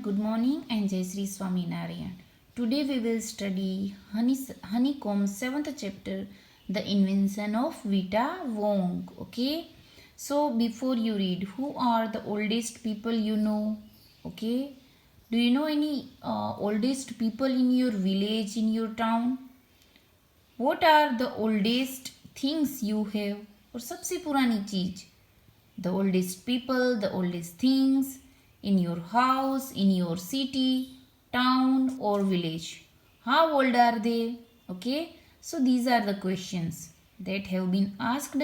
good morning and Jai Sri Swaminarayan. Today we will study Honeycomb 7th chapter, The Invention of Vita Wong. Okay, so before you read, who are the oldest people you know? Okay, do you know any oldest people in your village, in your town? What are the oldest things you have? और सबसे पुरानी चीज, the oldest people, the oldest things in your house, in your city, town, or village. How old are they? Okay, so these are the questions that have been asked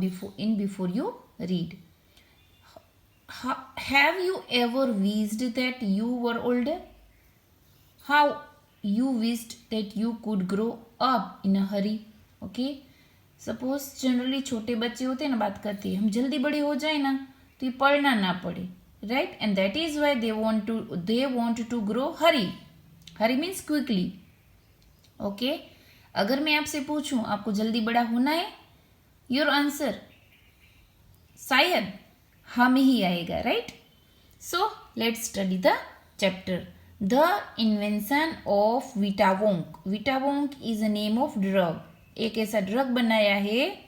before you read. Have you ever wished that you were older? How you wished that you could grow up in a hurry? Okay, suppose generally छोटे बच्चे होते हैं ना, बात करते हैं हम जल्दी बड़े हो जाए ना तो ये पढ़ना ना पड़े, right? And that is why they want to grow hurry means quickly. Okay, अगर मैं आपसे पूछूं आपको जल्दी बड़ा होना है, योर आंसर शायद हम ही आएगा, right? So let's study the chapter the invention of Vitawonk. Vitawonk is a name of drug. एक ऐसा ड्रग बनाया है,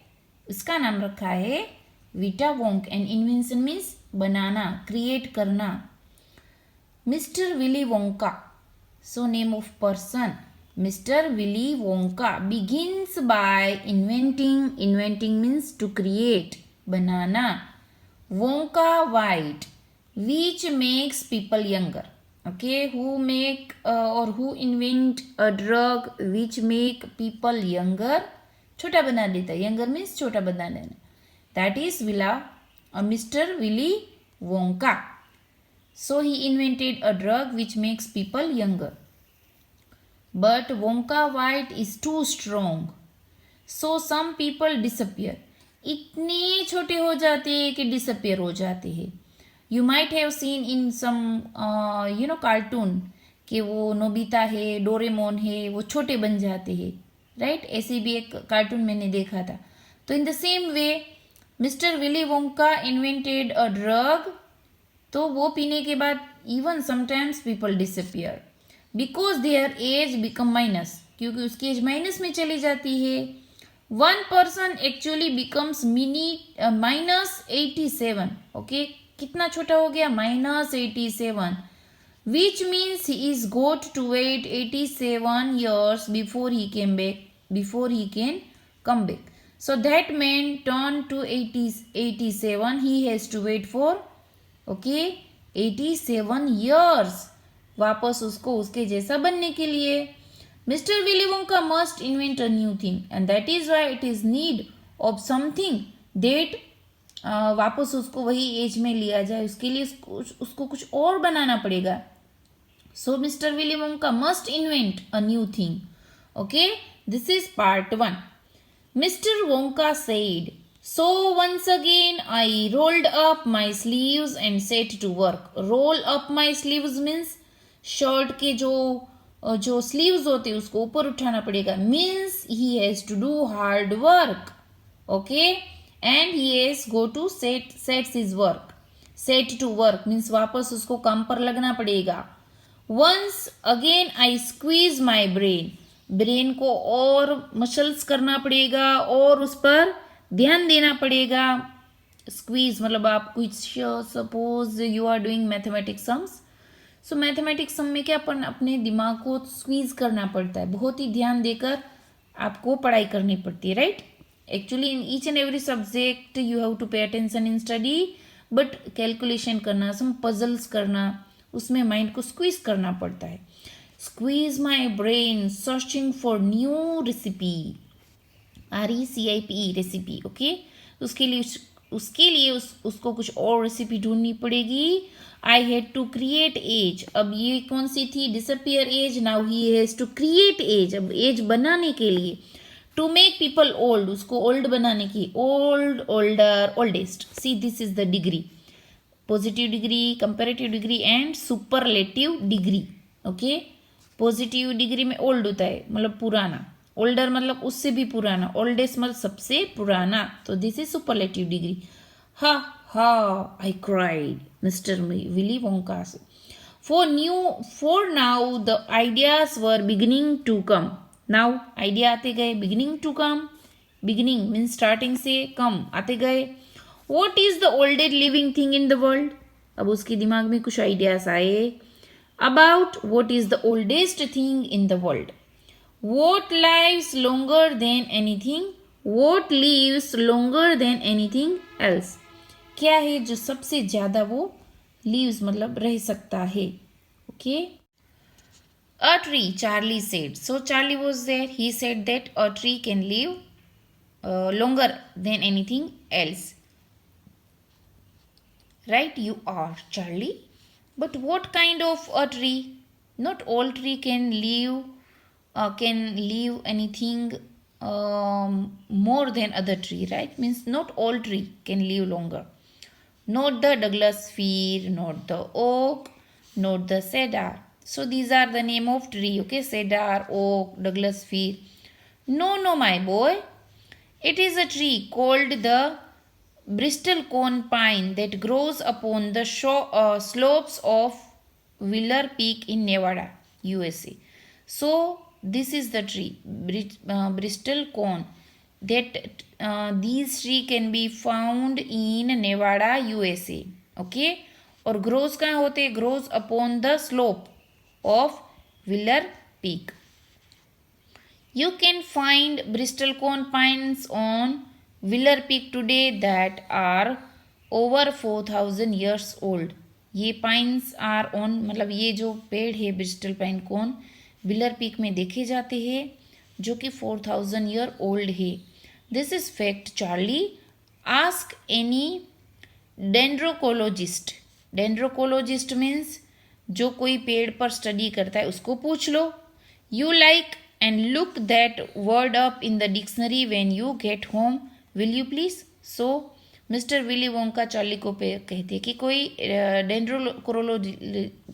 उसका नाम रखा है विटावोंक. एंड इन्वेंशन मीन्स बनाना, क्रिएट करना. Mister Willy Wonka, so name of person, Mister Willy Wonka begins by inventing. Inventing means to create, बनाना. Wonka Vite which makes people younger. Okay, who make or who invent a drug which make people younger? छोटा बना देता है. younger means छोटा बना देना. That is Mr. Willy Wonka. So he invented a drug which makes people younger. But Wonka white is too strong. So some people disappear. इतने छोटे हो जाते हैं कि disappear हो जाते हैं. You might have seen in some cartoon कि वो नोबिता है, डोरेमोन है, वो छोटे बन जाते हैं, राइट? ऐसे भी एक कार्टून मैंने देखा था. तो in the same way mister Willy Wonka invented a drug. तो वो पीने के बाद even sometimes people disappear because their age become minus, क्योंकि उसकी एज माइनस में चली जाती है. One person actually becomes -87. Okay, कितना छोटा हो गया? -87, which means he is got to wait 87 years before he came back, before he can come back. So that man turned to 87. He has to wait for 87 years वापस उसको उसके जैसा बनने के लिए. Mister Willy Wonka must invent a new thing and that is why it is need of something that वापस उसको वही एज में लिया जाए. उसके लिए उसको कुछ और बनाना पड़ेगा. So Mister Willy Wonka must invent a new thing. Okay, this is part 1. Mister Wonka said, so once again I rolled up my sleeves and set to work. Roll up my sleeves means shirt के जो sleeves होते हैं उसको ऊपर उठाना पड़ेगा. Means he has to do hard work. Okay, and he has go to sets his work. Set to work means वापस उसको काम पर लगना पड़ेगा. Once again I squeeze my brain. Brain को और मसल्स करना पड़ेगा और उस पर ध्यान देना पड़ेगा. स्क्वीज मतलब आप कुछ suppose you are doing mathematics sums. So mathematics sum में क्या, अपन अपने दिमाग को स्क्वीज करना पड़ता है, बहुत ही ध्यान देकर आपको पढ़ाई करनी पड़ती है, right? Actually in each and every subject you have to pay attention in study, but calculation करना, सम पजल्स करना, उसमें माइंड को स्क्वीज करना पड़ता है. Squeeze my brain searching for new recipe. RECIPE recipe. Okay, उसके लिए उसको कुछ और रेसिपी ढूंढनी पड़ेगी. I had to create age. अब ये कौन सी थी? Disappear age. Now he has to create age. अब एज बनाने के लिए टू मेक पीपल ओल्ड, उसको ओल्ड बनाने की. Old, older, oldest. See this is the degree, positive degree, comparative degree and superlative degree. Okay, positive degree में old होता है मतलब पुराना, ओल्डर मतलब उससे भी पुराना, ओल्डेस्ट मतलब सबसे पुराना. तो this is superlative degree. Ha! I cried, Mr. Willy Wonka said. For now, the ideas were beginning to come. Now, idea आते गए, beginning to come. Beginning means starting से come आते गए. What is the oldest living thing in the world? अब उसके दिमाग में कुछ आइडियाज आए about what is the oldest thing in the world. What lives longer than anything? What lives longer than anything else? क्या है जो सबसे ज़्यादा वो lives मतलब रह सकता है. Okay. A tree, Charlie said. So Charlie was there. He said that a tree can live longer than anything else. Right, you are, Charlie. But what kind of a tree? Not all tree can live anything more than other tree, right? Means not all tree can live longer. Not the Douglas fir, not the oak, not the cedar. So these are the name of tree, okay? Cedar, oak, Douglas fir. No, my boy. It is a tree called the Bristol cone pine that grows upon the slopes of Wheeler Peak in Nevada, USA. So this is the tree, Bristol cone. That these tree can be found in Nevada, USA. Okay, और grows कहाँ होते? Grows upon the slope of Wheeler Peak. You can find Bristol cone pines on Wheeler Peak today that are over 4,000 years old. ये pines are on मतलब ये जो पेड़ है bristle pine cone Wheeler Peak में देखे जाते हैं जो कि 4,000 ईयर ओल्ड है. This is fact Charlie. Ask any dendrochronologist. Dendrochronologist means जो कोई पेड़ पर स्टडी करता है उसको पूछ लो. You like and look that word up in the dictionary when you get home, will you please. So Mister Willy Wonka Charlie को कहते कि कोई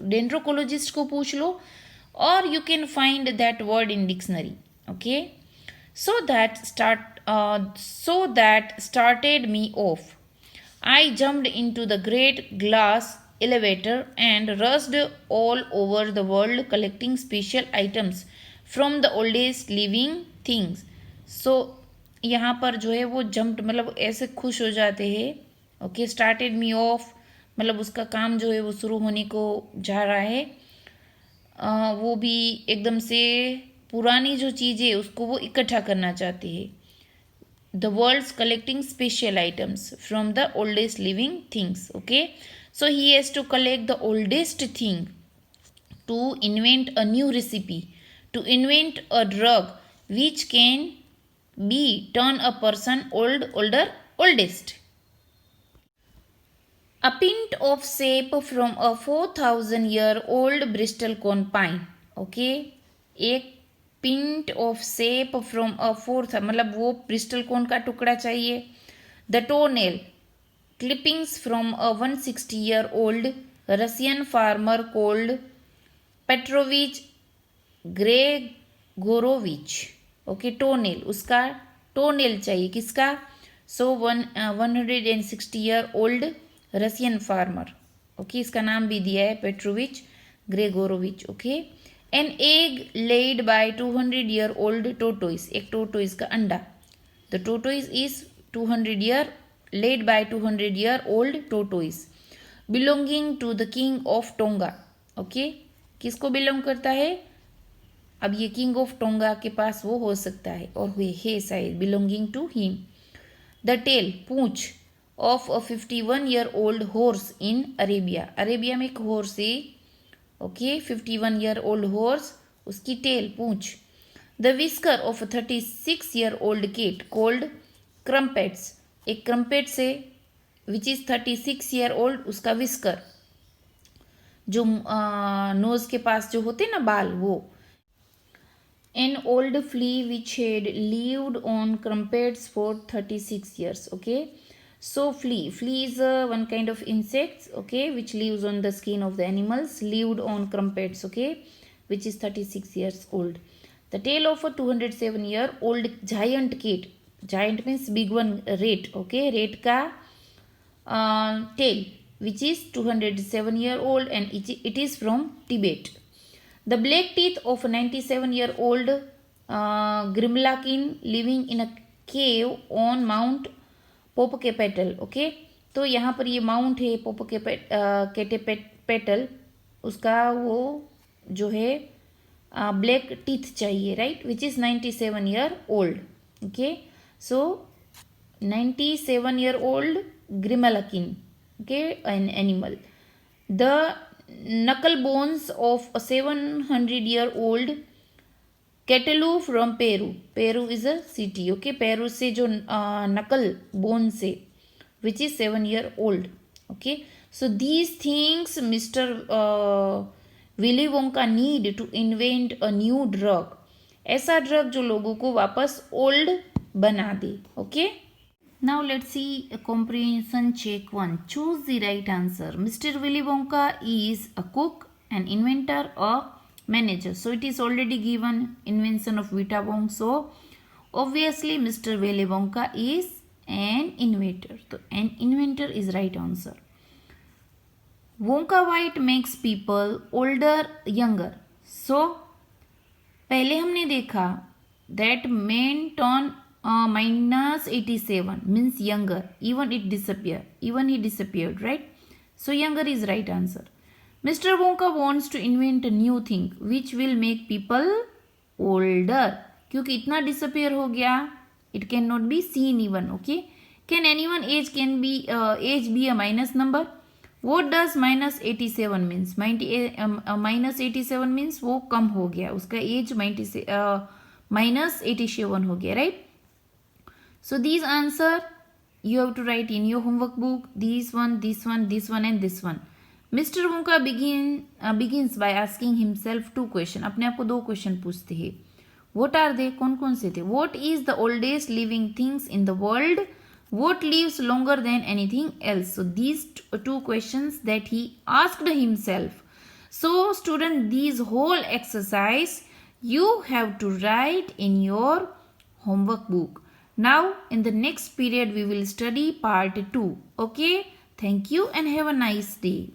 डेंड्रोकोलॉजिस्ट को पूछ लो और you can find that word in dictionary. Okay, so that started me off. I jumped into the great glass elevator and rushed all over the world collecting special items from the oldest living things. So यहाँ पर जो है वो jumped मतलब ऐसे खुश हो जाते हैं. ओके, स्टार्टेड मी ऑफ मतलब उसका काम जो है वो शुरू होने को जा रहा है. वो भी एकदम से पुरानी जो चीज़ें उसको वो इकट्ठा करना चाहती है. The world's collecting special items from the oldest living things. Okay, so he has to collect the oldest thing to invent a new recipe, to invent a drug which can be turn a person oldest. A pint of sap from a 4,000 year old Bristol cone pine. Okay, एक pint of sap from a 4,000 मतलब वो bristle cone का टुकड़ा चाहिए. The toenail clippings from a 160 year old Russian farmer called Petrovich Gregorovich. Okay, toenail उसका toenail चाहिए किसका? So 160 year old Russian farmer. Okay, इसका नाम भी दिया है Petrovich Gregorovich. Okay, an egg laid by 200 year old tortoise. एक tortoise का अंडा. The tortoise is 200 year laid by 200 year old tortoise belonging to the king of Tonga. Okay, किसको belong करता है? अब ये किंग ऑफ टोंगा के पास वो हो सकता है और हुए है शायद belonging to him. The tail पूंछ of a 51 year old horse in Arabia. Arabia में एक हॉर्स है. ओके, 51 ईयर ओल्ड हॉर्स उसकी टेल पूंछ. The whisker of a 36 year old cat called Crumpets. एक क्रम्पेट से विच इज 36 ईयर ओल्ड उसका whisker जो नोज के पास जो होते ना बाल वो. An old flea which had lived on crumpets for 36 years. Okay, so flea is one kind of insects, okay, which lives on the skin of the animals, lived on crumpets, okay, which is 36 years old. The tail of a 207 year old giant cat. Giant means big one. Rat. Okay, rat का tale, which is 207-year-old, and it is from Tibet. The black teeth of a 97-year-old Grimlakin living in a cave on Mount Popocatépetl. Okay, तो यहाँ पर ये mount है पोपोकेटेपेटल, उसका वो जो है ब्लैक टीथ चाहिए, right, which is 97-year-old. Okay, so 97-year-old Grimalakin, okay, an animal. The knuckle bones of a 700-year-old Catalu from Peru. Peru is a city, okay. Peru से जो knuckle bone से, which is 7-year-old, okay. So these things Mr. Willy Wonka need to invent a new drug. ऐसा drug जो लोगों को वापस old बना दे, okay. Now let's see a comprehension check 1. Choose the right answer. Mr. Willy Wonka is a cook, an inventor, a manager. So it is already given invention of Vita Wong. So obviously Mr. Willy Wonka is an inventor. So an inventor is right answer. Wonka White makes people older, younger. So पहले हमने देखा that men turn minus 87 means younger, even he disappeared, right? So younger is right answer. Mr. Wonka wants to invent a new thing which will make people older. क्योंकि इतना disappear हो गया, it cannot be seen even, okay. Can anyone age be a minus number? What does minus 87 means? Minus 87 means वो कम हो गया, उसका age minus 87 हो गया, right? So these answer you have to write in your homework book. This one, this one, this one, and this one. Mr. Wonka begins by asking himself 2 questions. अपने आप को 2 question पूछते हैं. What are they? कौन से थे? What is the oldest living things in the world? What lives longer than anything else? So these 2 questions that he asked himself. So student, these whole exercise you have to write in your homework book. Now in the next period we will study part 2. Okay, thank you and have a nice day.